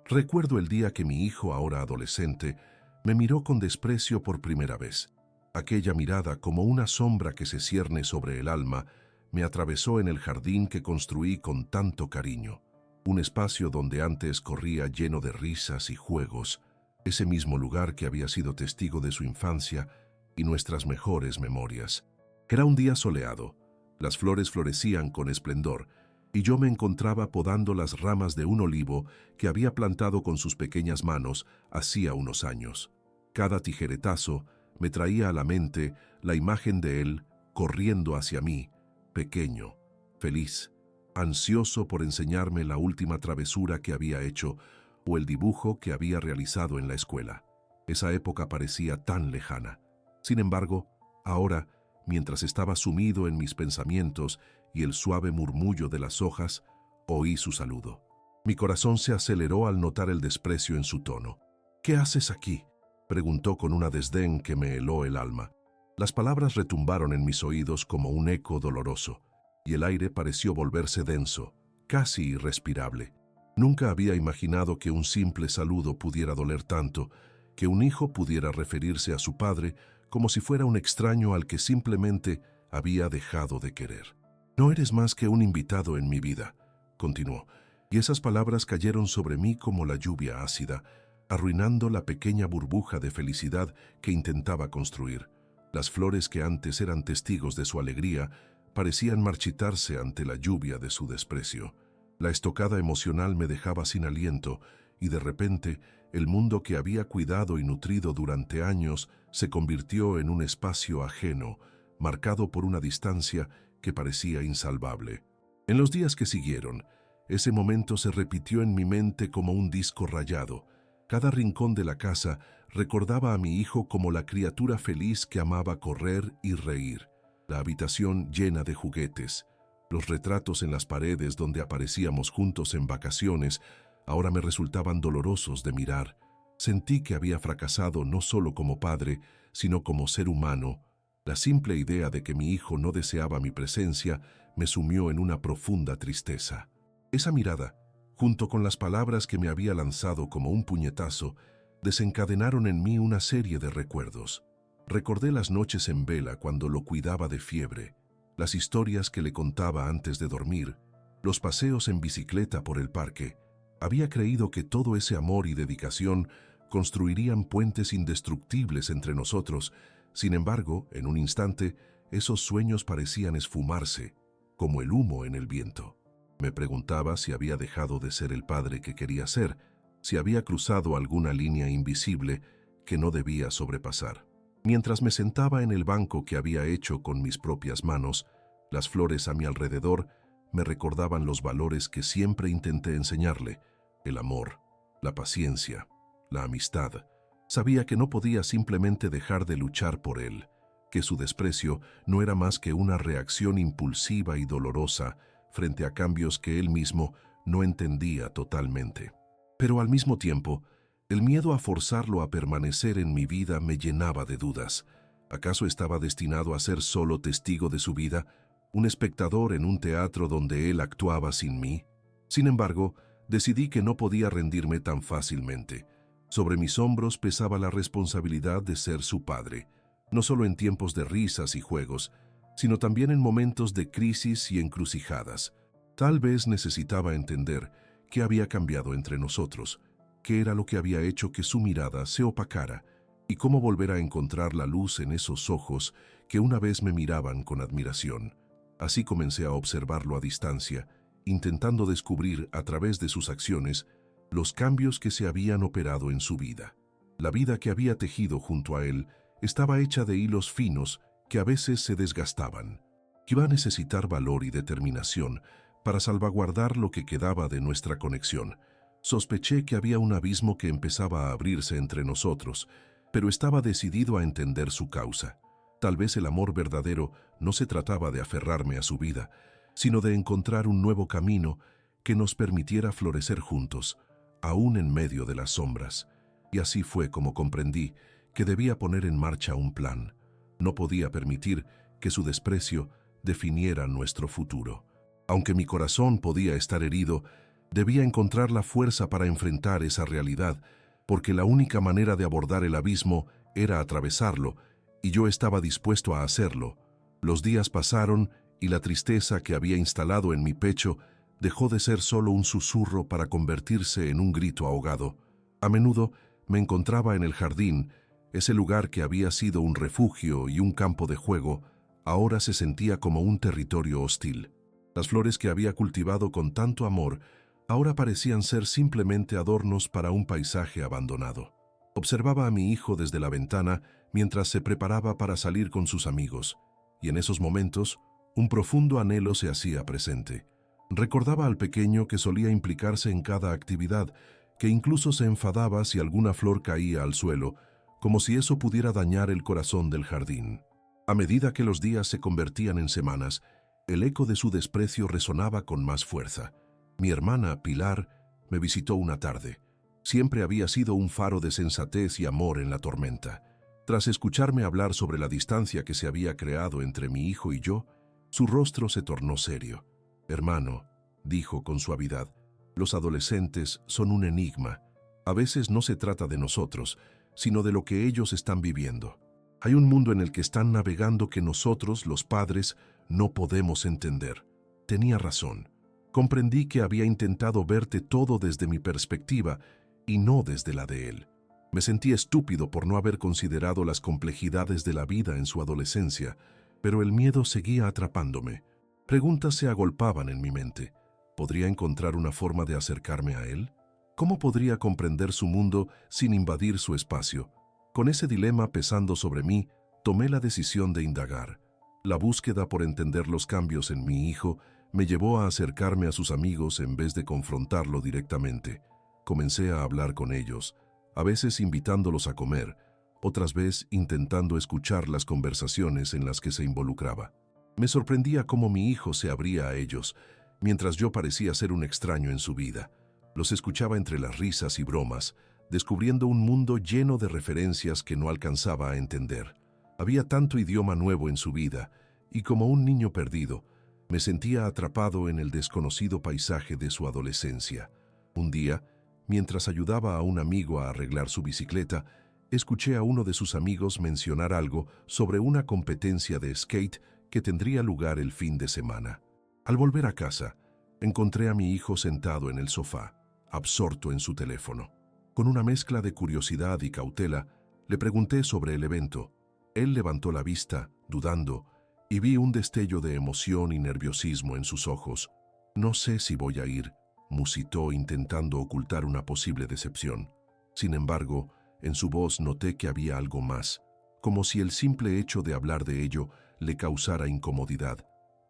Recuerdo el día que mi hijo, ahora adolescente, me miró con desprecio por primera vez. Aquella mirada, como una sombra que se cierne sobre el alma, me atravesó en el jardín que construí con tanto cariño. Un espacio donde antes corría lleno de risas y juegos, ese mismo lugar que había sido testigo de su infancia y nuestras mejores memorias. Era un día soleado, las flores florecían con esplendor, y yo me encontraba podando las ramas de un olivo que había plantado con sus pequeñas manos hacía unos años. Cada tijeretazo me traía a la mente la imagen de él corriendo hacia mí, pequeño, feliz, ansioso por enseñarme la última travesura que había hecho o el dibujo que había realizado en la escuela. Esa época parecía tan lejana. Sin embargo, ahora, mientras estaba sumido en mis pensamientos y el suave murmullo de las hojas, oí su saludo. Mi corazón se aceleró al notar el desprecio en su tono. «¿Qué haces aquí?», preguntó con una desdén que me heló el alma. Las palabras retumbaron en mis oídos como un eco doloroso, y el aire pareció volverse denso, casi irrespirable. Nunca había imaginado que un simple saludo pudiera doler tanto, que un hijo pudiera referirse a su padre como si fuera un extraño al que simplemente había dejado de querer. «No eres más que un invitado en mi vida», continuó, y esas palabras cayeron sobre mí como la lluvia ácida, arruinando la pequeña burbuja de felicidad que intentaba construir. Las flores que antes eran testigos de su alegría parecían marchitarse ante la lluvia de su desprecio. La estocada emocional me dejaba sin aliento y de repente el mundo que había cuidado y nutrido durante años se convirtió en un espacio ajeno, marcado por una distancia que parecía insalvable. En los días que siguieron, ese momento se repitió en mi mente como un disco rayado. Cada rincón de la casa recordaba a mi hijo como la criatura feliz que amaba correr y reír. La habitación llena de juguetes, los retratos en las paredes donde aparecíamos juntos en vacaciones, ahora me resultaban dolorosos de mirar. Sentí que había fracasado no solo como padre, sino como ser humano. La simple idea de que mi hijo no deseaba mi presencia me sumió en una profunda tristeza. Esa mirada, junto con las palabras que me había lanzado como un puñetazo, desencadenaron en mí una serie de recuerdos. Recordé las noches en vela cuando lo cuidaba de fiebre, las historias que le contaba antes de dormir, los paseos en bicicleta por el parque. Había creído que todo ese amor y dedicación construirían puentes indestructibles entre nosotros. Sin embargo, en un instante, esos sueños parecían esfumarse, como el humo en el viento. Me preguntaba si había dejado de ser el padre que quería ser, si había cruzado alguna línea invisible que no debía sobrepasar. Mientras me sentaba en el banco que había hecho con mis propias manos, las flores a mi alrededor me recordaban los valores que siempre intenté enseñarle: el amor, la paciencia, la amistad. Sabía que no podía simplemente dejar de luchar por él, que su desprecio no era más que una reacción impulsiva y dolorosa frente a cambios que él mismo no entendía totalmente. Pero al mismo tiempo, el miedo a forzarlo a permanecer en mi vida me llenaba de dudas. ¿Acaso estaba destinado a ser solo testigo de su vida, un espectador en un teatro donde él actuaba sin mí? Sin embargo, decidí que no podía rendirme tan fácilmente. Sobre mis hombros pesaba la responsabilidad de ser su padre, no solo en tiempos de risas y juegos, sino también en momentos de crisis y encrucijadas. Tal vez necesitaba entender qué había cambiado entre nosotros, qué era lo que había hecho que su mirada se opacara y cómo volver a encontrar la luz en esos ojos que una vez me miraban con admiración. Así comencé a observarlo a distancia, intentando descubrir a través de sus acciones los cambios que se habían operado en su vida. La vida que había tejido junto a él estaba hecha de hilos finos que a veces se desgastaban. Iba a necesitar valor y determinación para salvaguardar lo que quedaba de nuestra conexión. Sospeché que había un abismo que empezaba a abrirse entre nosotros, pero estaba decidido a entender su causa. Tal vez el amor verdadero no se trataba de aferrarme a su vida, sino de encontrar un nuevo camino que nos permitiera florecer juntos, aún en medio de las sombras. Y así fue como comprendí que debía poner en marcha un plan. No podía permitir que su desprecio definiera nuestro futuro. Aunque mi corazón podía estar herido, Debía encontrar la fuerza para enfrentar esa realidad, porque la única manera de abordar el abismo era atravesarlo, y yo estaba dispuesto a hacerlo. Los días pasaron y la tristeza que había instalado en mi pecho dejó de ser solo un susurro para convertirse en un grito ahogado. A menudo me encontraba en el jardín, ese lugar que había sido un refugio y un campo de juego, ahora se sentía como un territorio hostil. Las flores que había cultivado con tanto amor ahora parecían ser simplemente adornos para un paisaje abandonado. Observaba a mi hijo desde la ventana mientras se preparaba para salir con sus amigos, y en esos momentos un profundo anhelo se hacía presente. Recordaba al pequeño que solía implicarse en cada actividad, que incluso se enfadaba si alguna flor caía al suelo, como si eso pudiera dañar el corazón del jardín. A medida que los días se convertían en semanas, el eco de su desprecio resonaba con más fuerza. Mi hermana, Pilar, me visitó una tarde. Siempre había sido un faro de sensatez y amor en la tormenta. Tras escucharme hablar sobre la distancia que se había creado entre mi hijo y yo, su rostro se tornó serio. «Hermano», dijo con suavidad, «los adolescentes son un enigma. A veces no se trata de nosotros, sino de lo que ellos están viviendo. Hay un mundo en el que están navegando que nosotros, los padres, no podemos entender». Tenía razón. Comprendí que había intentado verte todo desde mi perspectiva y no desde la de él. Me sentí estúpido por no haber considerado las complejidades de la vida en su adolescencia, pero el miedo seguía atrapándome. Preguntas se agolpaban en mi mente. ¿Podría encontrar una forma de acercarme a él? ¿Cómo podría comprender su mundo sin invadir su espacio? Con ese dilema pesando sobre mí, tomé la decisión de indagar. La búsqueda por entender los cambios en mi hijo me llevó a acercarme a sus amigos en vez de confrontarlo directamente. Comencé a hablar con ellos, a veces invitándolos a comer, otras veces intentando escuchar las conversaciones en las que se involucraba. Me sorprendía cómo mi hijo se abría a ellos, mientras yo parecía ser un extraño en su vida. Los escuchaba entre las risas y bromas, descubriendo un mundo lleno de referencias que no alcanzaba a entender. Había tanto idioma nuevo en su vida, y como un niño perdido, me sentía atrapado en el desconocido paisaje de su adolescencia. Un día, mientras ayudaba a un amigo a arreglar su bicicleta, escuché a uno de sus amigos mencionar algo sobre una competencia de skate que tendría lugar el fin de semana. Al volver a casa, encontré a mi hijo sentado en el sofá, absorto en su teléfono. Con una mezcla de curiosidad y cautela, le pregunté sobre el evento. Él levantó la vista, dudando, y vi un destello de emoción y nerviosismo en sus ojos. «No sé si voy a ir», musitó intentando ocultar una posible decepción. Sin embargo, en su voz noté que había algo más, como si el simple hecho de hablar de ello le causara incomodidad.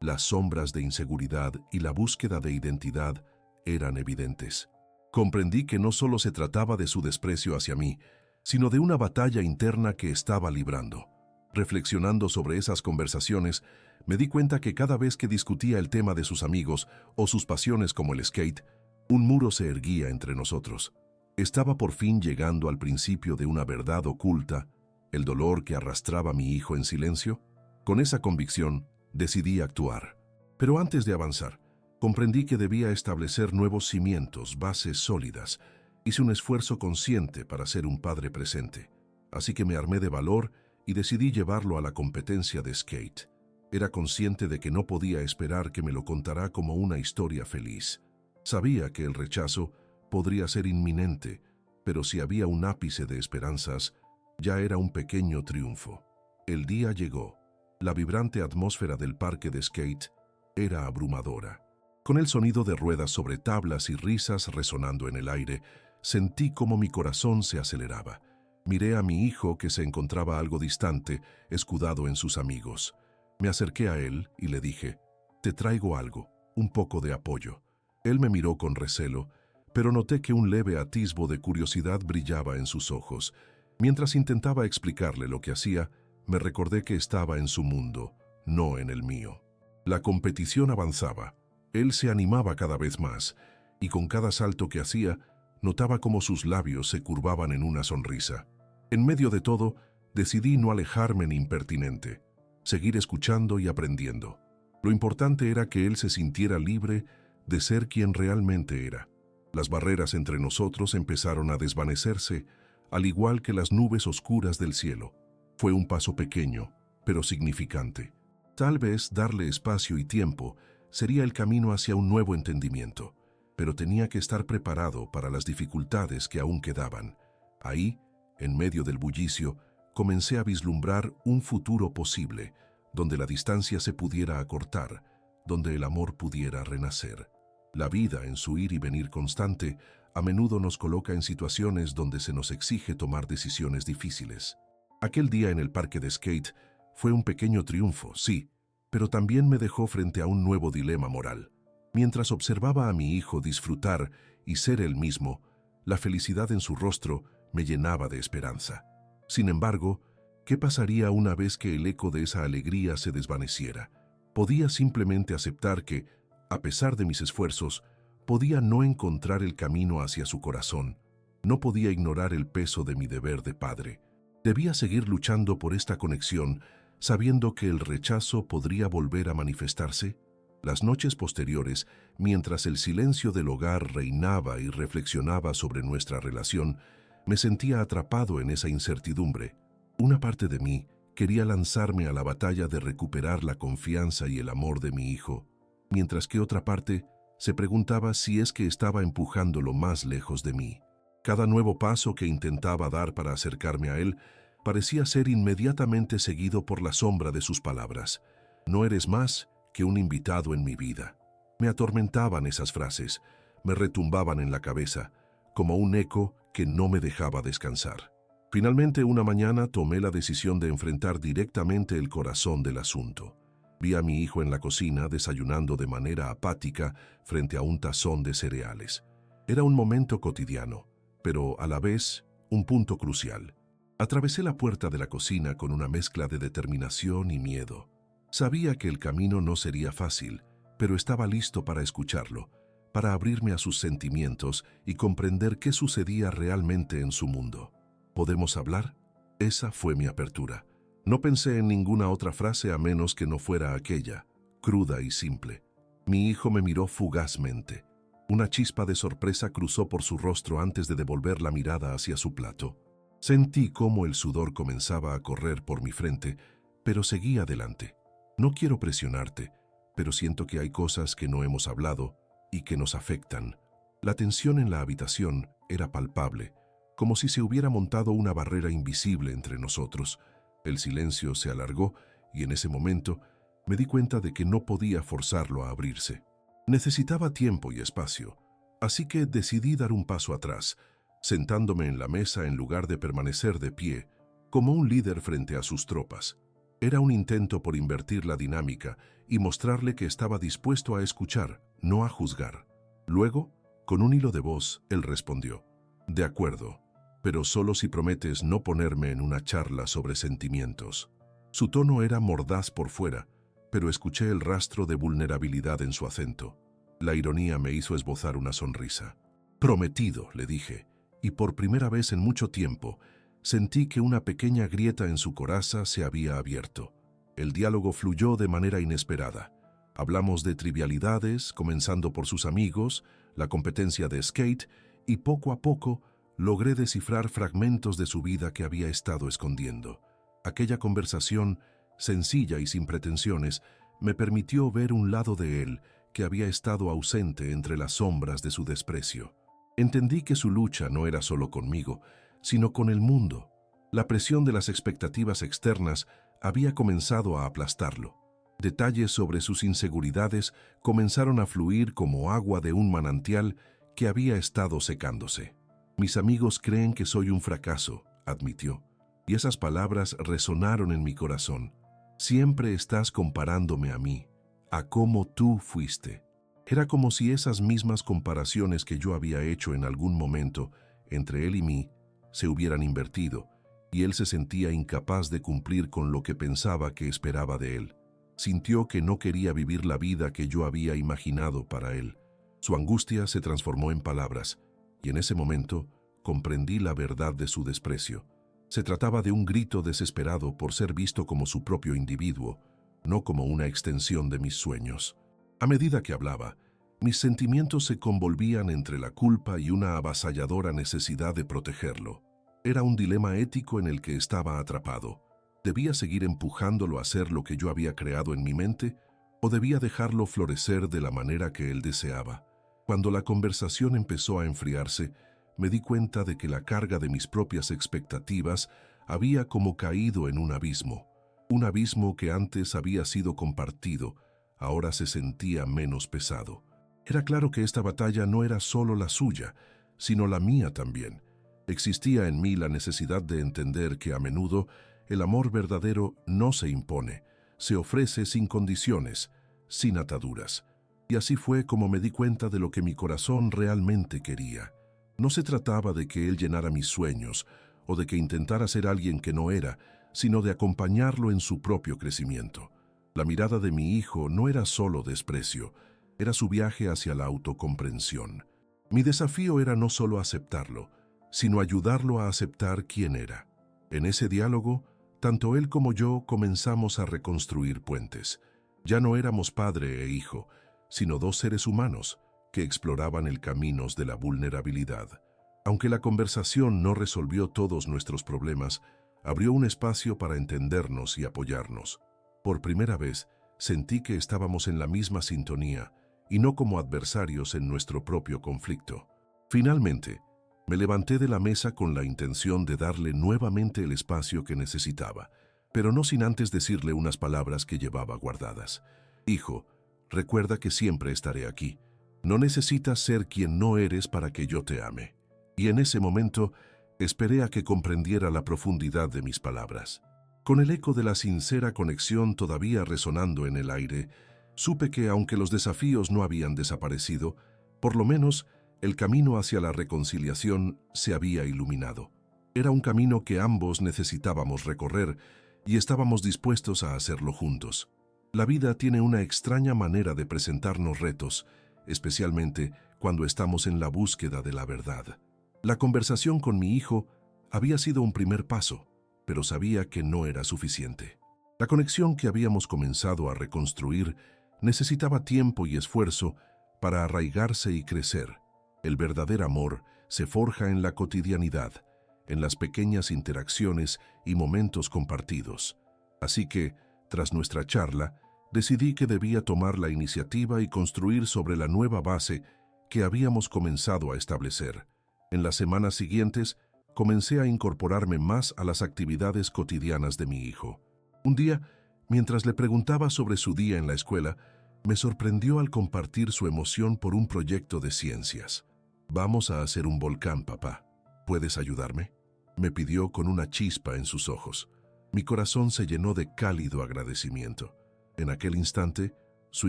Las sombras de inseguridad y la búsqueda de identidad eran evidentes. Comprendí que no solo se trataba de su desprecio hacia mí, sino de una batalla interna que estaba librando. Reflexionando sobre esas conversaciones, me di cuenta que cada vez que discutía el tema de sus amigos o sus pasiones como el skate, un muro se erguía entre nosotros. Estaba por fin llegando al principio de una verdad oculta, el dolor que arrastraba mi hijo en silencio. Con esa convicción, decidí actuar. Pero antes de avanzar, comprendí que debía establecer nuevos cimientos, bases sólidas. Hice un esfuerzo consciente para ser un padre presente. Así que me armé de valor y decidí llevarlo a la competencia de skate. Era consciente de que no podía esperar que me lo contara como una historia feliz. Sabía que el rechazo podría ser inminente, pero si había un ápice de esperanzas, ya era un pequeño triunfo. El día llegó. La vibrante atmósfera del parque de skate era abrumadora. Con el sonido de ruedas sobre tablas y risas resonando en el aire, sentí como mi corazón se aceleraba. Miré a mi hijo que se encontraba algo distante, escudado en sus amigos. Me acerqué a él y le dije, «Te traigo algo, un poco de apoyo». Él me miró con recelo, pero noté que un leve atisbo de curiosidad brillaba en sus ojos. Mientras intentaba explicarle lo que hacía, me recordé que estaba en su mundo, no en el mío. La competición avanzaba. Él se animaba cada vez más, y con cada salto que hacía, notaba cómo sus labios se curvaban en una sonrisa. En medio de todo, decidí no alejarme ni impertinente, seguir escuchando y aprendiendo. Lo importante era que él se sintiera libre de ser quien realmente era. Las barreras entre nosotros empezaron a desvanecerse, al igual que las nubes oscuras del cielo. Fue un paso pequeño, pero significante. Tal vez darle espacio y tiempo sería el camino hacia un nuevo entendimiento, pero tenía que estar preparado para las dificultades que aún quedaban. Ahí, en medio del bullicio, comencé a vislumbrar un futuro posible, donde la distancia se pudiera acortar, donde el amor pudiera renacer. La vida, en su ir y venir constante, a menudo nos coloca en situaciones donde se nos exige tomar decisiones difíciles. Aquel día en el parque de skate fue un pequeño triunfo, sí, pero también me dejó frente a un nuevo dilema moral. Mientras observaba a mi hijo disfrutar y ser él mismo, la felicidad en su rostro me llenaba de esperanza. Sin embargo, ¿qué pasaría una vez que el eco de esa alegría se desvaneciera? Podía simplemente aceptar que, a pesar de mis esfuerzos, podía no encontrar el camino hacia su corazón. No podía ignorar el peso de mi deber de padre. Debía seguir luchando por esta conexión, sabiendo que el rechazo podría volver a manifestarse. Las noches posteriores, mientras el silencio del hogar reinaba y reflexionaba sobre nuestra relación, me sentía atrapado en esa incertidumbre. Una parte de mí quería lanzarme a la batalla de recuperar la confianza y el amor de mi hijo, mientras que otra parte se preguntaba si es que estaba empujándolo más lejos de mí. Cada nuevo paso que intentaba dar para acercarme a él parecía ser inmediatamente seguido por la sombra de sus palabras. No eres más que un invitado en mi vida. Me atormentaban esas frases, me retumbaban en la cabeza, como un eco que no me dejaba descansar. Finalmente, una mañana tomé la decisión de enfrentar directamente el corazón del asunto. Vi a mi hijo en la cocina desayunando de manera apática frente a un tazón de cereales. Era un momento cotidiano, pero a la vez un punto crucial. Atravesé la puerta de la cocina con una mezcla de determinación y miedo. Sabía que el camino no sería fácil, pero estaba listo para escucharlo, para abrirme a sus sentimientos y comprender qué sucedía realmente en su mundo. ¿Podemos hablar? Esa fue mi apertura. No pensé en ninguna otra frase a menos que no fuera aquella, cruda y simple. Mi hijo me miró fugazmente. Una chispa de sorpresa cruzó por su rostro antes de devolver la mirada hacia su plato. Sentí cómo el sudor comenzaba a correr por mi frente, pero seguí adelante. No quiero presionarte, pero siento que hay cosas que no hemos hablado y que nos afectan. La tensión en la habitación era palpable, como si se hubiera montado una barrera invisible entre nosotros. El silencio se alargó y en ese momento me di cuenta de que no podía forzarlo a abrirse. Necesitaba tiempo y espacio, así que decidí dar un paso atrás, sentándome en la mesa en lugar de permanecer de pie, como un líder frente a sus tropas. Era un intento por invertir la dinámica y mostrarle que estaba dispuesto a escuchar, no a juzgar. Luego, con un hilo de voz, él respondió: «De acuerdo, pero solo si prometes no ponerme en una charla sobre sentimientos». Su tono era mordaz por fuera, pero escuché el rastro de vulnerabilidad en su acento. La ironía me hizo esbozar una sonrisa. «Prometido», le dije, y por primera vez en mucho tiempo, sentí que una pequeña grieta en su coraza se había abierto. El diálogo fluyó de manera inesperada. Hablamos de trivialidades, comenzando por sus amigos, la competencia de skate, y poco a poco logré descifrar fragmentos de su vida que había estado escondiendo. Aquella conversación, sencilla y sin pretensiones, me permitió ver un lado de él que había estado ausente entre las sombras de su desprecio. Entendí que su lucha no era solo conmigo, sino con el mundo. La presión de las expectativas externas había comenzado a aplastarlo. Detalles sobre sus inseguridades comenzaron a fluir como agua de un manantial que había estado secándose. «Mis amigos creen que soy un fracaso», admitió, y esas palabras resonaron en mi corazón. «Siempre estás comparándome a mí, a cómo tú fuiste». Era como si esas mismas comparaciones que yo había hecho en algún momento entre él y mí se hubieran invertido, y él se sentía incapaz de cumplir con lo que pensaba que esperaba de él. Sintió que no quería vivir la vida que yo había imaginado para él. Su angustia se transformó en palabras, y en ese momento comprendí la verdad de su desprecio. Se trataba de un grito desesperado por ser visto como su propio individuo, no como una extensión de mis sueños. A medida que hablaba, Mis sentimientos se convolvían entre la culpa y una avasalladora necesidad de protegerlo. Era un dilema ético en el que estaba atrapado. ¿Debía seguir empujándolo a hacer lo que yo había creado en mi mente o debía dejarlo florecer de la manera que él deseaba? Cuando la conversación empezó a enfriarse, me di cuenta de que la carga de mis propias expectativas había como caído en un abismo que antes había sido compartido, ahora se sentía menos pesado. Era claro que esta batalla no era solo la suya, sino la mía también. Existía en mí la necesidad de entender que a menudo el amor verdadero no se impone, se ofrece sin condiciones, sin ataduras. Y así fue como me di cuenta de lo que mi corazón realmente quería. No se trataba de que él llenara mis sueños o de que intentara ser alguien que no era, sino de acompañarlo en su propio crecimiento. La mirada de mi hijo no era solo desprecio, era su viaje hacia la autocomprensión. Mi desafío era no solo aceptarlo, sino ayudarlo a aceptar quién era. En ese diálogo, tanto él como yo comenzamos a reconstruir puentes. Ya no éramos padre e hijo, sino dos seres humanos que exploraban el camino de la vulnerabilidad. Aunque la conversación no resolvió todos nuestros problemas, abrió un espacio para entendernos y apoyarnos. Por primera vez, sentí que estábamos en la misma sintonía y no como adversarios en nuestro propio conflicto. Finalmente, me levanté de la mesa con la intención de darle nuevamente el espacio que necesitaba, pero no sin antes decirle unas palabras que llevaba guardadas. Hijo, recuerda que siempre estaré aquí. No necesitas ser quien no eres para que yo te ame. Y en ese momento, esperé a que comprendiera la profundidad de mis palabras. Con el eco de la sincera conexión todavía resonando en el aire, supe que aunque los desafíos no habían desaparecido, por lo menos el camino hacia la reconciliación se había iluminado. Era un camino que ambos necesitábamos recorrer y estábamos dispuestos a hacerlo juntos. La vida tiene una extraña manera de presentarnos retos, especialmente cuando estamos en la búsqueda de la verdad. La conversación con mi hijo había sido un primer paso, pero sabía que no era suficiente. La conexión que habíamos comenzado a reconstruir necesitaba tiempo y esfuerzo para arraigarse y crecer. El verdadero amor se forja en la cotidianidad, en las pequeñas interacciones y momentos compartidos. Así que, tras nuestra charla, decidí que debía tomar la iniciativa y construir sobre la nueva base que habíamos comenzado a establecer. En las semanas siguientes, comencé a incorporarme más a las actividades cotidianas de mi hijo. Un día, mientras le preguntaba sobre su día en la escuela, me sorprendió al compartir su emoción por un proyecto de ciencias. «Vamos a hacer un volcán, papá. ¿Puedes ayudarme?», me pidió con una chispa en sus ojos. Mi corazón se llenó de cálido agradecimiento. En aquel instante, su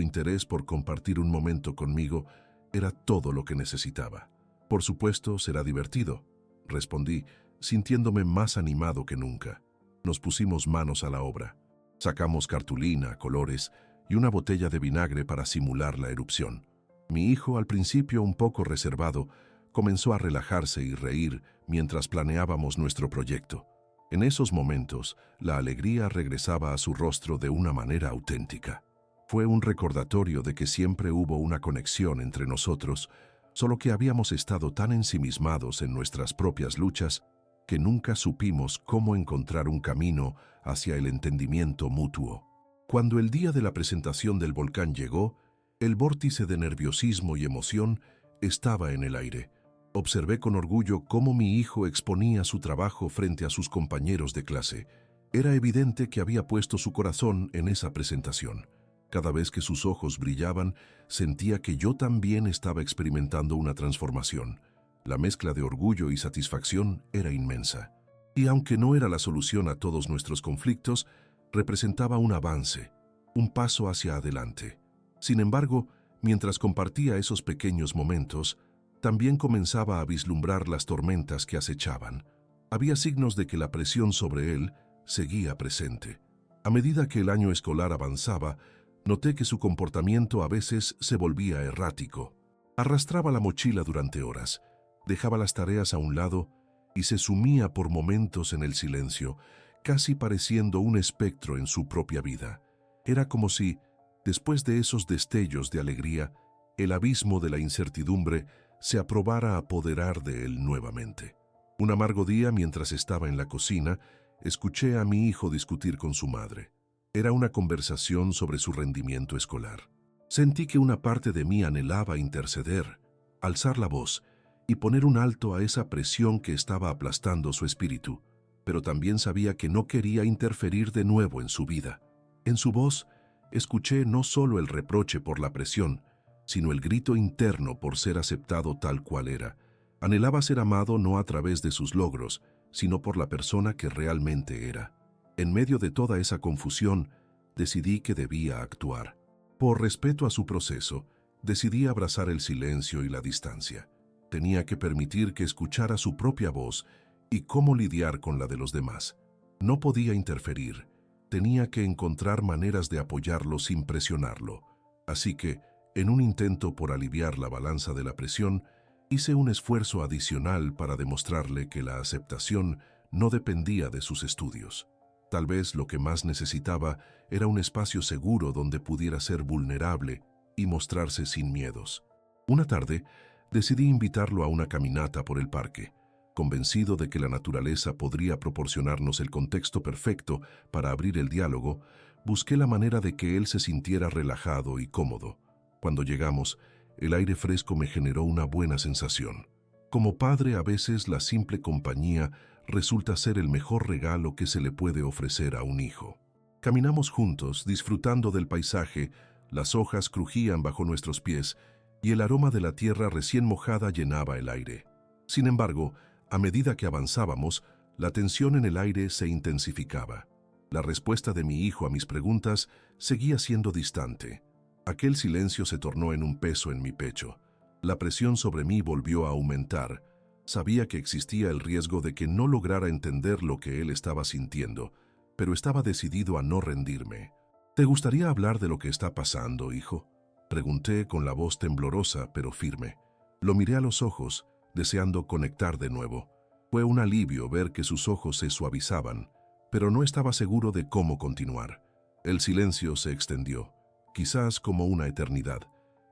interés por compartir un momento conmigo era todo lo que necesitaba. «Por supuesto, será divertido», respondí, sintiéndome más animado que nunca. Nos pusimos manos a la obra. Sacamos cartulina, colores y una botella de vinagre para simular la erupción. Mi hijo, al principio un poco reservado, comenzó a relajarse y reír mientras planeábamos nuestro proyecto. En esos momentos, la alegría regresaba a su rostro de una manera auténtica. Fue un recordatorio de que siempre hubo una conexión entre nosotros, solo que habíamos estado tan ensimismados en nuestras propias luchas que nunca supimos cómo encontrar un camino hacia el entendimiento mutuo. Cuando el día de la presentación del volcán llegó, el vórtice de nerviosismo y emoción estaba en el aire. Observé con orgullo cómo mi hijo exponía su trabajo frente a sus compañeros de clase. Era evidente que había puesto su corazón en esa presentación. Cada vez que sus ojos brillaban, sentía que yo también estaba experimentando una transformación. La mezcla de orgullo y satisfacción era inmensa. Y aunque no era la solución a todos nuestros conflictos, representaba un avance, un paso hacia adelante. Sin embargo, mientras compartía esos pequeños momentos, también comenzaba a vislumbrar las tormentas que acechaban. Había signos de que la presión sobre él seguía presente. A medida que el año escolar avanzaba, noté que su comportamiento a veces se volvía errático. Arrastraba la mochila durante horas, dejaba las tareas a un lado y se sumía por momentos en el silencio, casi pareciendo un espectro en su propia vida. Era como si, después de esos destellos de alegría, el abismo de la incertidumbre se aprobara a apoderar de él nuevamente. Un amargo día, mientras estaba en la cocina, escuché a mi hijo discutir con su madre. Era una conversación sobre su rendimiento escolar. Sentí que una parte de mí anhelaba interceder, alzar la voz y poner un alto a esa presión que estaba aplastando su espíritu, pero también sabía que no quería interferir de nuevo en su vida. En su voz, escuché no solo el reproche por la presión, sino el grito interno por ser aceptado tal cual era. Anhelaba ser amado no a través de sus logros, sino por la persona que realmente era. En medio de toda esa confusión, decidí que debía actuar. Por respeto a su proceso, decidí abrazar el silencio y la distancia. Tenía que permitir que escuchara su propia voz y cómo lidiar con la de los demás. No podía interferir. Tenía que encontrar maneras de apoyarlo sin presionarlo. Así que, en un intento por aliviar la balanza de la presión, hice un esfuerzo adicional para demostrarle que la aceptación no dependía de sus estudios. Tal vez lo que más necesitaba era un espacio seguro donde pudiera ser vulnerable y mostrarse sin miedos. Una tarde, decidí invitarlo a una caminata por el parque. Convencido de que la naturaleza podría proporcionarnos el contexto perfecto para abrir el diálogo, busqué la manera de que él se sintiera relajado y cómodo. Cuando llegamos, el aire fresco me generó una buena sensación. Como padre, a veces la simple compañía resulta ser el mejor regalo que se le puede ofrecer a un hijo. Caminamos juntos, disfrutando del paisaje, las hojas crujían bajo nuestros pies y el aroma de la tierra recién mojada llenaba el aire. Sin embargo, a medida que avanzábamos, la tensión en el aire se intensificaba. La respuesta de mi hijo a mis preguntas seguía siendo distante. Aquel silencio se tornó en un peso en mi pecho. La presión sobre mí volvió a aumentar. Sabía que existía el riesgo de que no lograra entender lo que él estaba sintiendo, pero estaba decidido a no rendirme. ¿Te gustaría hablar de lo que está pasando, hijo?, pregunté con la voz temblorosa pero firme. Lo miré a los ojos, deseando conectar de nuevo. Fue un alivio ver que sus ojos se suavizaban, pero no estaba seguro de cómo continuar. El silencio se extendió, quizás como una eternidad.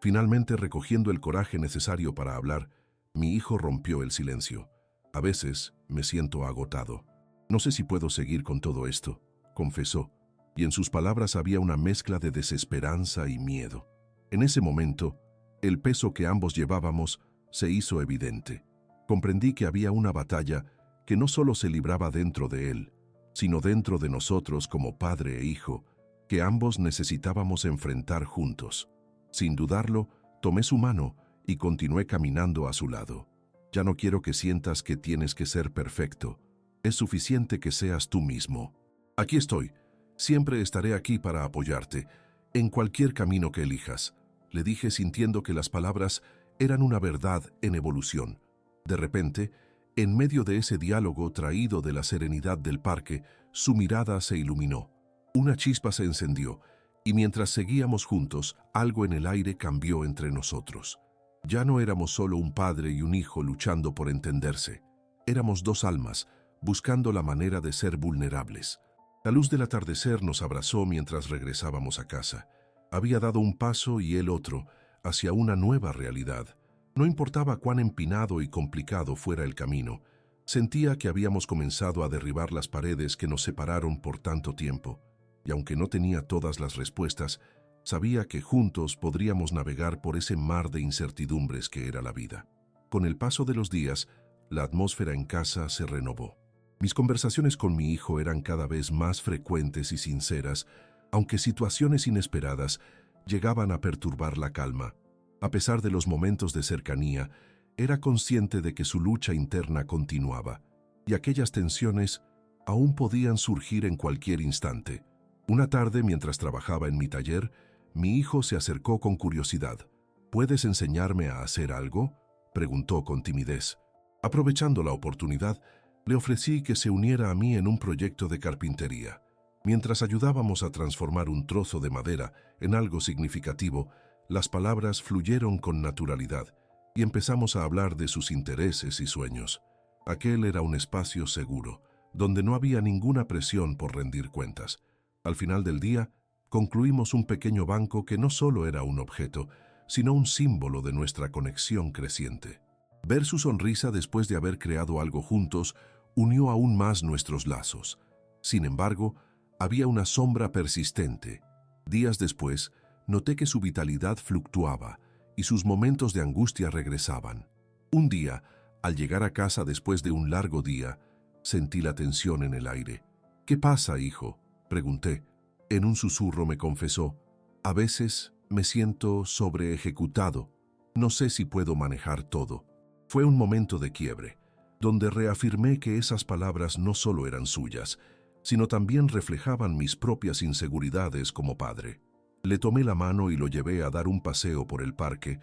Finalmente, recogiendo el coraje necesario para hablar, mi hijo rompió el silencio. A veces me siento agotado. No sé si puedo seguir con todo esto, confesó, y en sus palabras había una mezcla de desesperanza y miedo. En ese momento, el peso que ambos llevábamos se hizo evidente. Comprendí que había una batalla que no solo se libraba dentro de él, sino dentro de nosotros como padre e hijo, que ambos necesitábamos enfrentar juntos. Sin dudarlo, tomé su mano y continué caminando a su lado. Ya no quiero que sientas que tienes que ser perfecto. Es suficiente que seas tú mismo. Aquí estoy. Siempre estaré aquí para apoyarte, en cualquier camino que elijas, le dije sintiendo que las palabras eran una verdad en evolución. De repente, en medio de ese diálogo traído de la serenidad del parque, su mirada se iluminó. Una chispa se encendió, y mientras seguíamos juntos, algo en el aire cambió entre nosotros. Ya no éramos solo un padre y un hijo luchando por entenderse. Éramos dos almas, buscando la manera de ser vulnerables. La luz del atardecer nos abrazó mientras regresábamos a casa. Había dado un paso y él otro, hacia una nueva realidad. No importaba cuán empinado y complicado fuera el camino, sentía que habíamos comenzado a derribar las paredes que nos separaron por tanto tiempo, y aunque no tenía todas las respuestas, sabía que juntos podríamos navegar por ese mar de incertidumbres que era la vida. Con el paso de los días, la atmósfera en casa se renovó. Mis conversaciones con mi hijo eran cada vez más frecuentes y sinceras, aunque situaciones inesperadas llegaban a perturbar la calma. A pesar de los momentos de cercanía, era consciente de que su lucha interna continuaba, y aquellas tensiones aún podían surgir en cualquier instante. Una tarde, mientras trabajaba en mi taller, mi hijo se acercó con curiosidad. ¿Puedes enseñarme a hacer algo?, preguntó con timidez. Aprovechando la oportunidad, le ofrecí que se uniera a mí en un proyecto de carpintería. Mientras ayudábamos a transformar un trozo de madera en algo significativo, las palabras fluyeron con naturalidad y empezamos a hablar de sus intereses y sueños. Aquel era un espacio seguro, donde no había ninguna presión por rendir cuentas. Al final del día, concluimos un pequeño banco que no solo era un objeto, sino un símbolo de nuestra conexión creciente. Ver su sonrisa después de haber creado algo juntos unió aún más nuestros lazos. Sin embargo, había una sombra persistente. Días después, noté que su vitalidad fluctuaba y sus momentos de angustia regresaban. Un día, al llegar a casa después de un largo día, sentí la tensión en el aire. «¿Qué pasa, hijo?», pregunté. En un susurro me confesó: «A veces me siento sobreejecutado. No sé si puedo manejar todo». Fue un momento de quiebre, donde reafirmé que esas palabras no solo eran suyas, sino también reflejaban mis propias inseguridades como padre. Le tomé la mano y lo llevé a dar un paseo por el parque,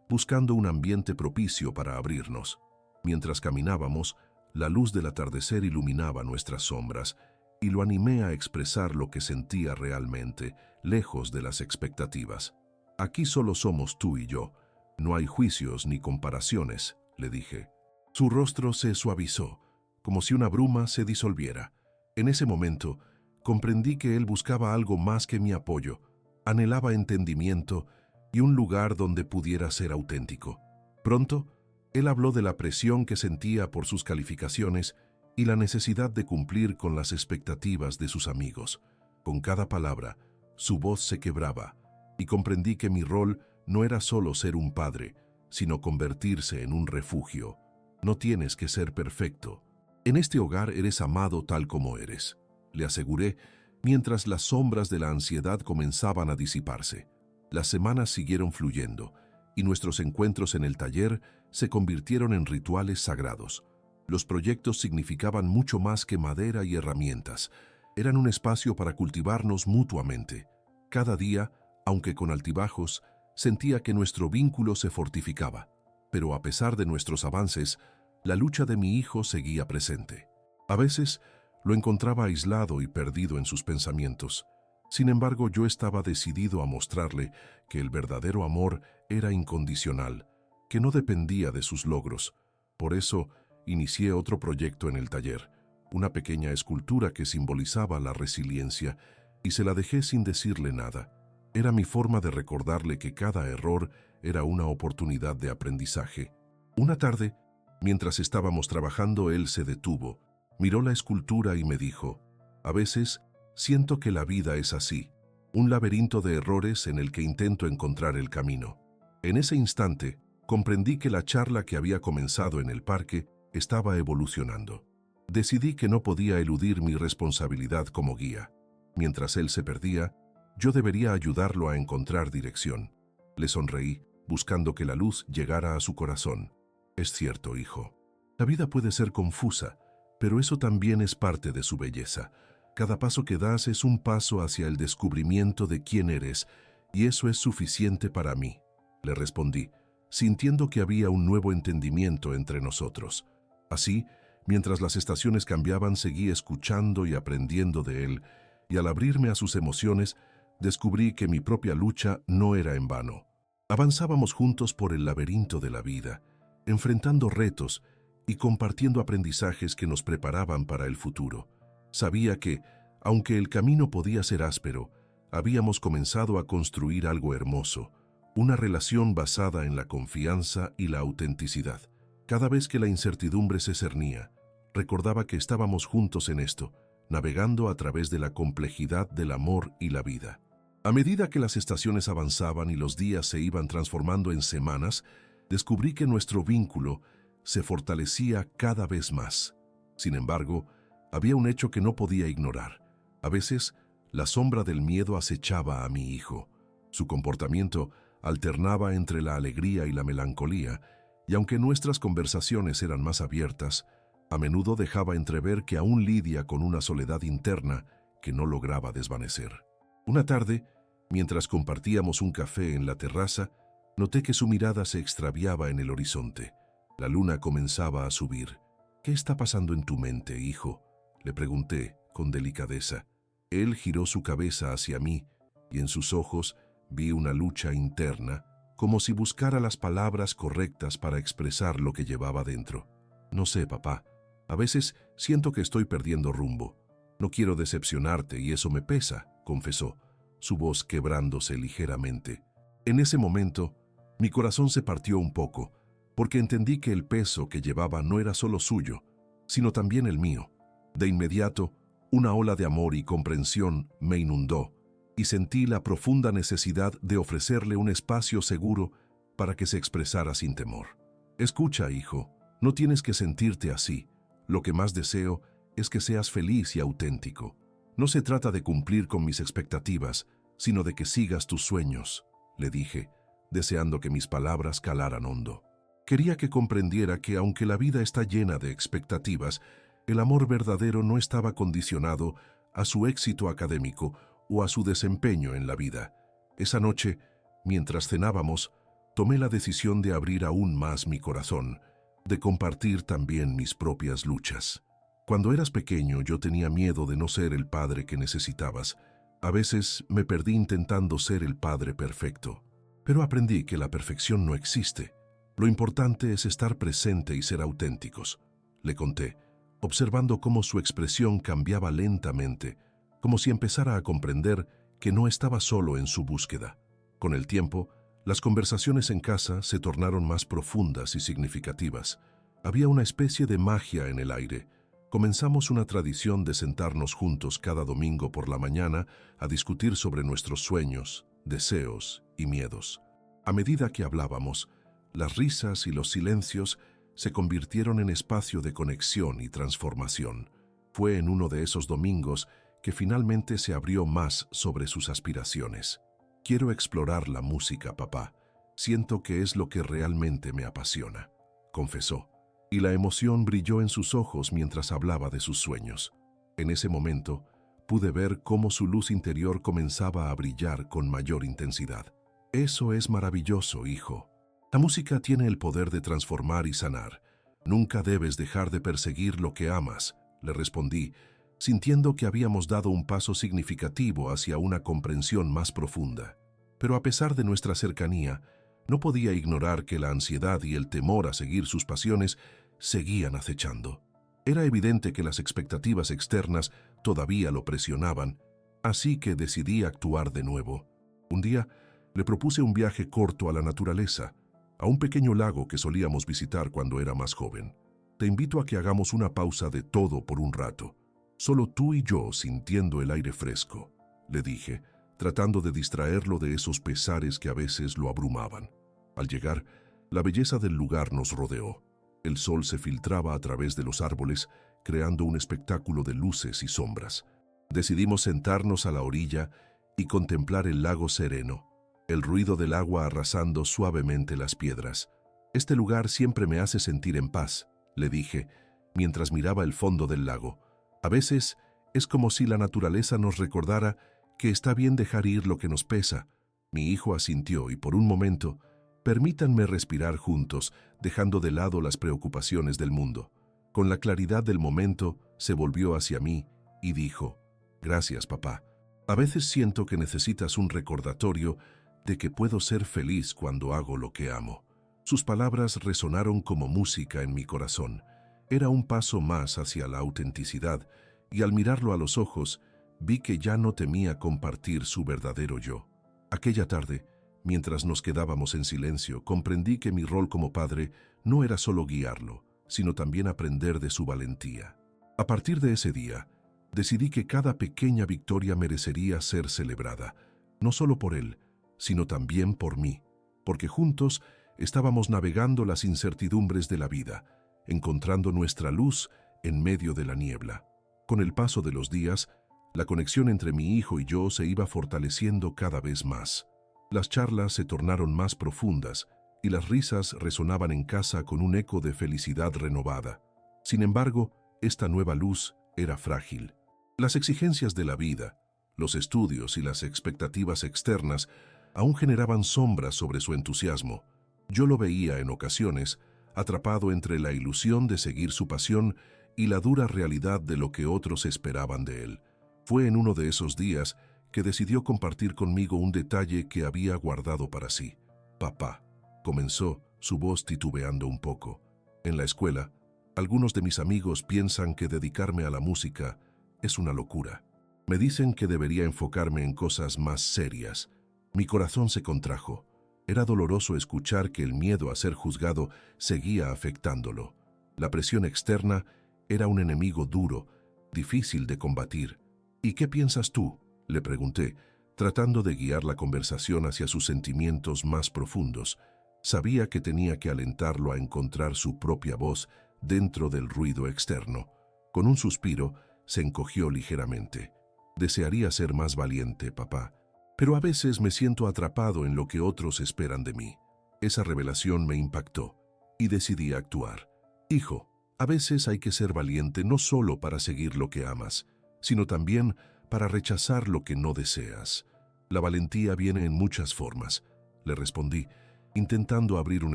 buscando un ambiente propicio para abrirnos. Mientras caminábamos, la luz del atardecer iluminaba nuestras sombras, y lo animé a expresar lo que sentía realmente, lejos de las expectativas. «Aquí solo somos tú y yo. No hay juicios ni comparaciones», le dije. Su rostro se suavizó, como si una bruma se disolviera. En ese momento, comprendí que él buscaba algo más que mi apoyo. Anhelaba entendimiento y un lugar donde pudiera ser auténtico. Pronto, él habló de la presión que sentía por sus calificaciones y la necesidad de cumplir con las expectativas de sus amigos. Con cada palabra, su voz se quebraba, y comprendí que mi rol no era solo ser un padre, sino convertirse en un refugio. «No tienes que ser perfecto. En este hogar eres amado tal como eres», le aseguré, mientras las sombras de la ansiedad comenzaban a disiparse. Las semanas siguieron fluyendo, y nuestros encuentros en el taller se convirtieron en rituales sagrados. Los proyectos significaban mucho más que madera y herramientas. Eran un espacio para cultivarnos mutuamente. Cada día, aunque con altibajos, sentía que nuestro vínculo se fortificaba. Pero a pesar de nuestros avances, la lucha de mi hijo seguía presente. A veces lo encontraba aislado y perdido en sus pensamientos. Sin embargo, yo estaba decidido a mostrarle que el verdadero amor era incondicional, que no dependía de sus logros. Por eso, inicié otro proyecto en el taller, una pequeña escultura que simbolizaba la resiliencia, y se la dejé sin decirle nada. Era mi forma de recordarle que cada error era una oportunidad de aprendizaje. Una tarde, mientras estábamos trabajando, él se detuvo, miró la escultura y me dijo: «A veces siento que la vida es así, un laberinto de errores en el que intento encontrar el camino». En ese instante, comprendí que la charla que había comenzado en el parque estaba evolucionando. Decidí que no podía eludir mi responsabilidad como guía. Mientras él se perdía, yo debería ayudarlo a encontrar dirección. Le sonreí, buscando que la luz llegara a su corazón. «Es cierto, hijo. La vida puede ser confusa, pero eso también es parte de su belleza. Cada paso que das es un paso hacia el descubrimiento de quién eres, y eso es suficiente para mí», le respondí, sintiendo que había un nuevo entendimiento entre nosotros. Así, mientras las estaciones cambiaban, seguí escuchando y aprendiendo de él, y al abrirme a sus emociones, descubrí que mi propia lucha no era en vano. Avanzábamos juntos por el laberinto de la vida, enfrentando retos y compartiendo aprendizajes que nos preparaban para el futuro. Sabía que, aunque el camino podía ser áspero, habíamos comenzado a construir algo hermoso, una relación basada en la confianza y la autenticidad. Cada vez que la incertidumbre se cernía, recordaba que estábamos juntos en esto, navegando a través de la complejidad del amor y la vida. A medida que las estaciones avanzaban y los días se iban transformando en semanas, descubrí que nuestro vínculo se fortalecía cada vez más. Sin embargo, había un hecho que no podía ignorar. A veces, la sombra del miedo acechaba a mi hijo. Su comportamiento alternaba entre la alegría y la melancolía, y aunque nuestras conversaciones eran más abiertas, a menudo dejaba entrever que aún lidia con una soledad interna que no lograba desvanecer. Una tarde, mientras compartíamos un café en la terraza, noté que su mirada se extraviaba en el horizonte. La luna comenzaba a subir. «¿Qué está pasando en tu mente, hijo?», le pregunté con delicadeza. Él giró su cabeza hacia mí, y en sus ojos vi una lucha interna, como si buscara las palabras correctas para expresar lo que llevaba dentro. «No sé, papá. A veces siento que estoy perdiendo rumbo. No quiero decepcionarte y eso me pesa», confesó, su voz quebrándose ligeramente. En ese momento, Mi corazón se partió un poco, porque entendí que el peso que llevaba no era solo suyo, sino también el mío. De inmediato, una ola de amor y comprensión me inundó, y sentí la profunda necesidad de ofrecerle un espacio seguro para que se expresara sin temor. Escucha, hijo, no tienes que sentirte así. Lo que más deseo es que seas feliz y auténtico. No se trata de cumplir con mis expectativas, sino de que sigas tus sueños, le dije, deseando que mis palabras calaran hondo. Quería que comprendiera que aunque la vida está llena de expectativas, el amor verdadero no estaba condicionado a su éxito académico o a su desempeño en la vida. Esa noche, mientras cenábamos, tomé la decisión de abrir aún más mi corazón, de compartir también mis propias luchas. Cuando eras pequeño, yo tenía miedo de no ser el padre que necesitabas. A veces me perdí intentando ser el padre perfecto. Pero aprendí que la perfección no existe. Lo importante es estar presente y ser auténticos, le conté, observando cómo su expresión cambiaba lentamente, como si empezara a comprender que no estaba solo en su búsqueda. Con el tiempo, las conversaciones en casa se tornaron más profundas y significativas. Había una especie de magia en el aire. Comenzamos una tradición de sentarnos juntos cada domingo por la mañana a discutir sobre nuestros sueños, deseos y miedos. A medida que hablábamos, las risas y los silencios se convirtieron en espacio de conexión y transformación. Fue en uno de esos domingos que finalmente se abrió más sobre sus aspiraciones. Quiero explorar la música, papá. Siento que es lo que realmente me apasiona, confesó, y la emoción brilló en sus ojos mientras hablaba de sus sueños. En ese momento, pude ver cómo su luz interior comenzaba a brillar con mayor intensidad. Eso es maravilloso, hijo. La música tiene el poder de transformar y sanar. Nunca debes dejar de perseguir lo que amas, le respondí, sintiendo que habíamos dado un paso significativo hacia una comprensión más profunda. Pero a pesar de nuestra cercanía, no podía ignorar que la ansiedad y el temor a seguir sus pasiones seguían acechando. Era evidente que las expectativas externas todavía lo presionaban, así que decidí actuar de nuevo. Un día, le propuse un viaje corto a la naturaleza, a un pequeño lago que solíamos visitar cuando era más joven. Te invito a que hagamos una pausa de todo por un rato. Solo tú y yo sintiendo el aire fresco, le dije, tratando de distraerlo de esos pesares que a veces lo abrumaban. Al llegar, la belleza del lugar nos rodeó. El sol se filtraba a través de los árboles, creando un espectáculo de luces y sombras. Decidimos sentarnos a la orilla y contemplar el lago sereno, el ruido del agua arrasando suavemente las piedras. Este lugar siempre me hace sentir en paz, le dije, mientras miraba el fondo del lago. A veces es como si la naturaleza nos recordara que está bien dejar ir lo que nos pesa. Mi hijo asintió y por un momento, permítanme respirar juntos, dejando de lado las preocupaciones del mundo. Con la claridad del momento, se volvió hacia mí y dijo, «Gracias, papá. A veces siento que necesitas un recordatorio de que puedo ser feliz cuando hago lo que amo». Sus palabras resonaron como música en mi corazón. Era un paso más hacia la autenticidad, y al mirarlo a los ojos, vi que ya no temía compartir su verdadero yo. Aquella tarde, mientras nos quedábamos en silencio, comprendí que mi rol como padre no era solo guiarlo, sino también aprender de su valentía. A partir de ese día, decidí que cada pequeña victoria merecería ser celebrada, no solo por él, sino también por mí, porque juntos estábamos navegando las incertidumbres de la vida, encontrando nuestra luz en medio de la niebla. Con el paso de los días, la conexión entre mi hijo y yo se iba fortaleciendo cada vez más. Las charlas se tornaron más profundas y las risas resonaban en casa con un eco de felicidad renovada. Sin embargo, esta nueva luz era frágil. Las exigencias de la vida, los estudios y las expectativas externas aún generaban sombras sobre su entusiasmo. Yo lo veía en ocasiones, atrapado entre la ilusión de seguir su pasión y la dura realidad de lo que otros esperaban de él. Fue en uno de esos días que decidió compartir conmigo un detalle que había guardado para sí. «Papá», comenzó, su voz titubeando un poco. «En la escuela, algunos de mis amigos piensan que dedicarme a la música es una locura. Me dicen que debería enfocarme en cosas más serias». Mi corazón se contrajo. Era doloroso escuchar que el miedo a ser juzgado seguía afectándolo. La presión externa era un enemigo duro, difícil de combatir. ¿Y qué piensas tú?, le pregunté, tratando de guiar la conversación hacia sus sentimientos más profundos. Sabía que tenía que alentarlo a encontrar su propia voz dentro del ruido externo. Con un suspiro, se encogió ligeramente. Desearía ser más valiente, papá, pero a veces me siento atrapado en lo que otros esperan de mí. Esa revelación me impactó y decidí actuar. Hijo, a veces hay que ser valiente no solo para seguir lo que amas, sino también para rechazar lo que no deseas. La valentía viene en muchas formas, le respondí, intentando abrir un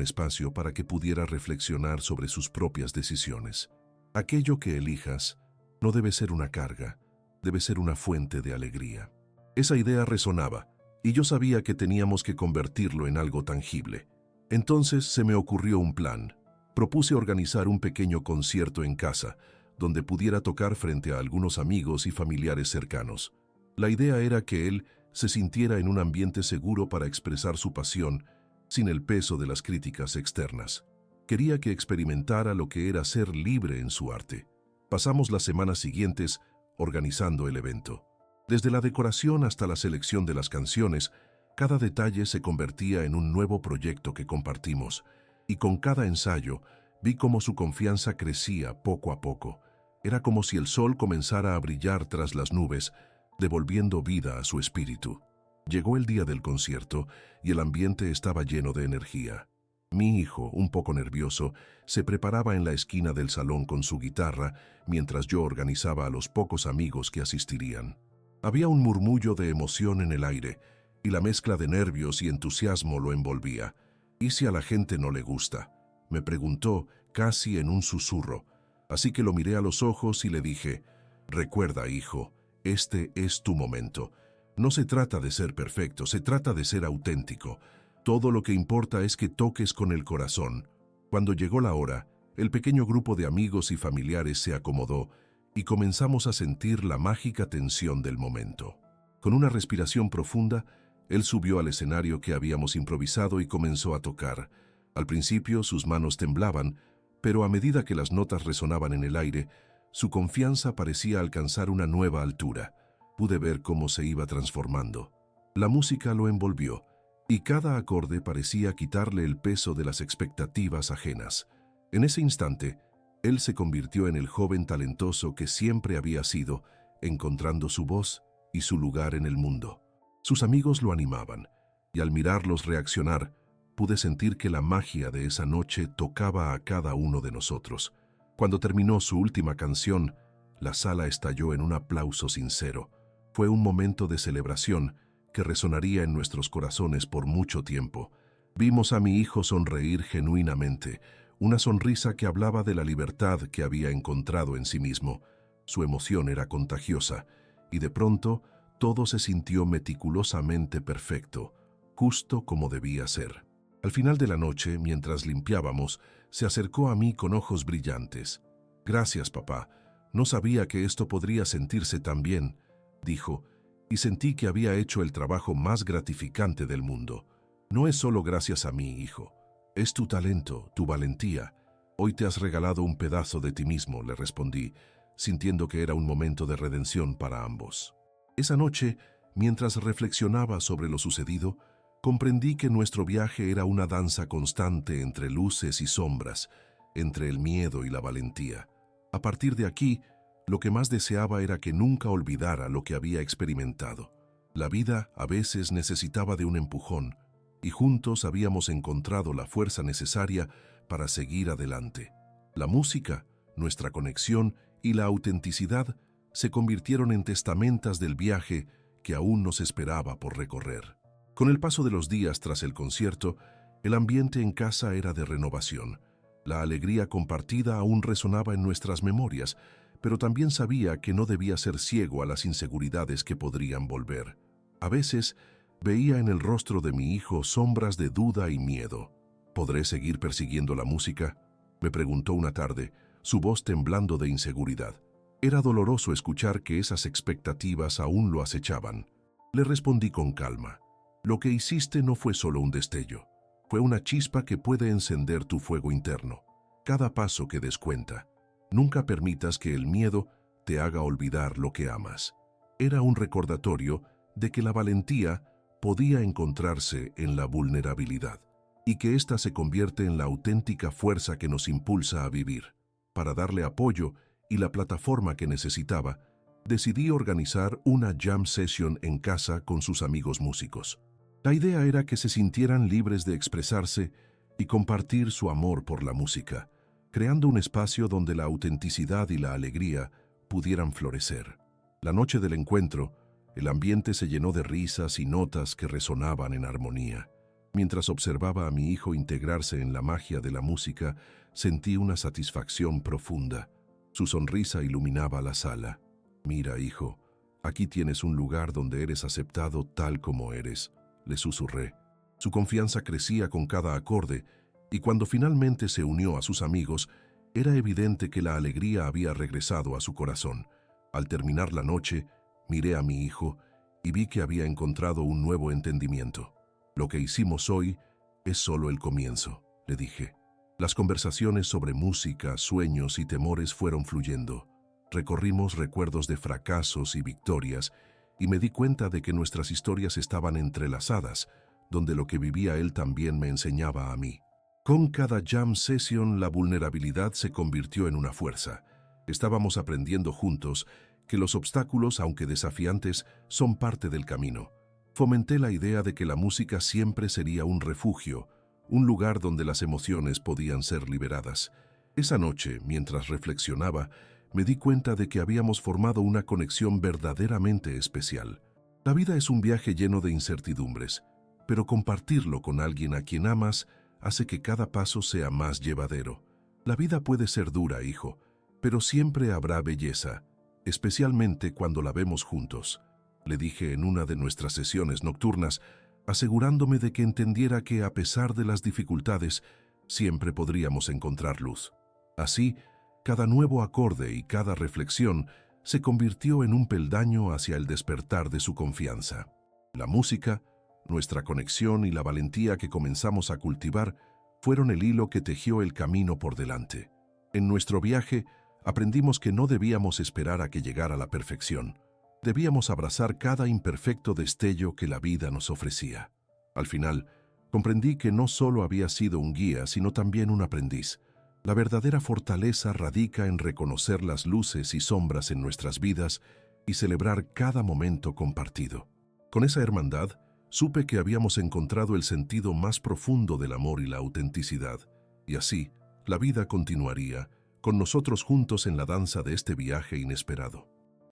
espacio para que pudiera reflexionar sobre sus propias decisiones. Aquello que elijas no debe ser una carga, debe ser una fuente de alegría. Esa idea resonaba, y yo sabía que teníamos que convertirlo en algo tangible. Entonces se me ocurrió un plan. Propuse organizar un pequeño concierto en casa, donde pudiera tocar frente a algunos amigos y familiares cercanos. La idea era que él se sintiera en un ambiente seguro para expresar su pasión, sin el peso de las críticas externas. Quería que experimentara lo que era ser libre en su arte. Pasamos las semanas siguientes organizando el evento. Desde la decoración hasta la selección de las canciones, cada detalle se convertía en un nuevo proyecto que compartimos, y con cada ensayo vi cómo su confianza crecía poco a poco. Era como si el sol comenzara a brillar tras las nubes, devolviendo vida a su espíritu. Llegó el día del concierto y el ambiente estaba lleno de energía. Mi hijo, un poco nervioso, se preparaba en la esquina del salón con su guitarra mientras yo organizaba a los pocos amigos que asistirían. Había un murmullo de emoción en el aire y la mezcla de nervios y entusiasmo lo envolvía. ¿Y si a la gente no le gusta?, me preguntó casi en un susurro. Así que lo miré a los ojos y le dije, recuerda, hijo, este es tu momento. No se trata de ser perfecto, se trata de ser auténtico. Todo lo que importa es que toques con el corazón. Cuando llegó la hora, el pequeño grupo de amigos y familiares se acomodó y comenzamos a sentir la mágica tensión del momento. Con una respiración profunda, él subió al escenario que habíamos improvisado y comenzó a tocar. Al principio sus manos temblaban, pero a medida que las notas resonaban en el aire, su confianza parecía alcanzar una nueva altura. Pude ver cómo se iba transformando. La música lo envolvió, y cada acorde parecía quitarle el peso de las expectativas ajenas. En ese instante, él se convirtió en el joven talentoso que siempre había sido, encontrando su voz y su lugar en el mundo. Sus amigos lo animaban, y al mirarlos reaccionar, pude sentir que la magia de esa noche tocaba a cada uno de nosotros. Cuando terminó su última canción, la sala estalló en un aplauso sincero. Fue un momento de celebración que resonaría en nuestros corazones por mucho tiempo. Vimos a mi hijo sonreír genuinamente, una sonrisa que hablaba de la libertad que había encontrado en sí mismo. Su emoción era contagiosa, y de pronto todo se sintió meticulosamente perfecto, justo como debía ser. Al final de la noche, mientras limpiábamos, se acercó a mí con ojos brillantes. «Gracias, papá. No sabía que esto podría sentirse tan bien», dijo, y sentí que había hecho el trabajo más gratificante del mundo. «No es solo gracias a mí, hijo. Es tu talento, tu valentía. Hoy te has regalado un pedazo de ti mismo», le respondí, sintiendo que era un momento de redención para ambos. Esa noche, mientras reflexionaba sobre lo sucedido, comprendí que nuestro viaje era una danza constante entre luces y sombras, entre el miedo y la valentía. A partir de aquí, lo que más deseaba era que nunca olvidara lo que había experimentado. La vida a veces necesitaba de un empujón, y juntos habíamos encontrado la fuerza necesaria para seguir adelante. La música, nuestra conexión y la autenticidad se convirtieron en testamentas del viaje que aún nos esperaba por recorrer. Con el paso de los días tras el concierto, el ambiente en casa era de renovación. La alegría compartida aún resonaba en nuestras memorias, pero también sabía que no debía ser ciego a las inseguridades que podrían volver. A veces veía en el rostro de mi hijo sombras de duda y miedo. ¿Podré seguir persiguiendo la música?, me preguntó una tarde, su voz temblando de inseguridad. Era doloroso escuchar que esas expectativas aún lo acechaban. Le respondí con calma. Lo que hiciste no fue solo un destello, fue una chispa que puede encender tu fuego interno. Cada paso que des cuenta. Nunca permitas que el miedo te haga olvidar lo que amas. Era un recordatorio de que la valentía podía encontrarse en la vulnerabilidad y que ésta se convierte en la auténtica fuerza que nos impulsa a vivir. Para darle apoyo y la plataforma que necesitaba, decidí organizar una jam session en casa con sus amigos músicos. La idea era que se sintieran libres de expresarse y compartir su amor por la música, creando un espacio donde la autenticidad y la alegría pudieran florecer. La noche del encuentro, el ambiente se llenó de risas y notas que resonaban en armonía. Mientras observaba a mi hijo integrarse en la magia de la música, sentí una satisfacción profunda. Su sonrisa iluminaba la sala. «Mira, hijo, aquí tienes un lugar donde eres aceptado tal como eres», le susurré. Su confianza crecía con cada acorde, y cuando finalmente se unió a sus amigos, era evidente que la alegría había regresado a su corazón. Al terminar la noche, miré a mi hijo y vi que había encontrado un nuevo entendimiento. «Lo que hicimos hoy es solo el comienzo», le dije. Las conversaciones sobre música, sueños y temores fueron fluyendo. Recorrimos recuerdos de fracasos y victorias, y me di cuenta de que nuestras historias estaban entrelazadas, donde lo que vivía él también me enseñaba a mí. Con cada jam session, la vulnerabilidad se convirtió en una fuerza. Estábamos aprendiendo juntos que los obstáculos, aunque desafiantes, son parte del camino. Fomenté la idea de que la música siempre sería un refugio, un lugar donde las emociones podían ser liberadas. Esa noche, mientras reflexionaba, me di cuenta de que habíamos formado una conexión verdaderamente especial. La vida es un viaje lleno de incertidumbres, pero compartirlo con alguien a quien amas hace que cada paso sea más llevadero. La vida puede ser dura, hijo, pero siempre habrá belleza, especialmente cuando la vemos juntos, le dije en una de nuestras sesiones nocturnas, asegurándome de que entendiera que a pesar de las dificultades, siempre podríamos encontrar luz. Así, cada nuevo acorde y cada reflexión se convirtió en un peldaño hacia el despertar de su confianza. La música, nuestra conexión y la valentía que comenzamos a cultivar fueron el hilo que tejió el camino por delante. En nuestro viaje, aprendimos que no debíamos esperar a que llegara la perfección. Debíamos abrazar cada imperfecto destello que la vida nos ofrecía. Al final, comprendí que no solo había sido un guía, sino también un aprendiz. La verdadera fortaleza radica en reconocer las luces y sombras en nuestras vidas y celebrar cada momento compartido. Con esa hermandad, supe que habíamos encontrado el sentido más profundo del amor y la autenticidad, y así, la vida continuaría, con nosotros juntos en la danza de este viaje inesperado.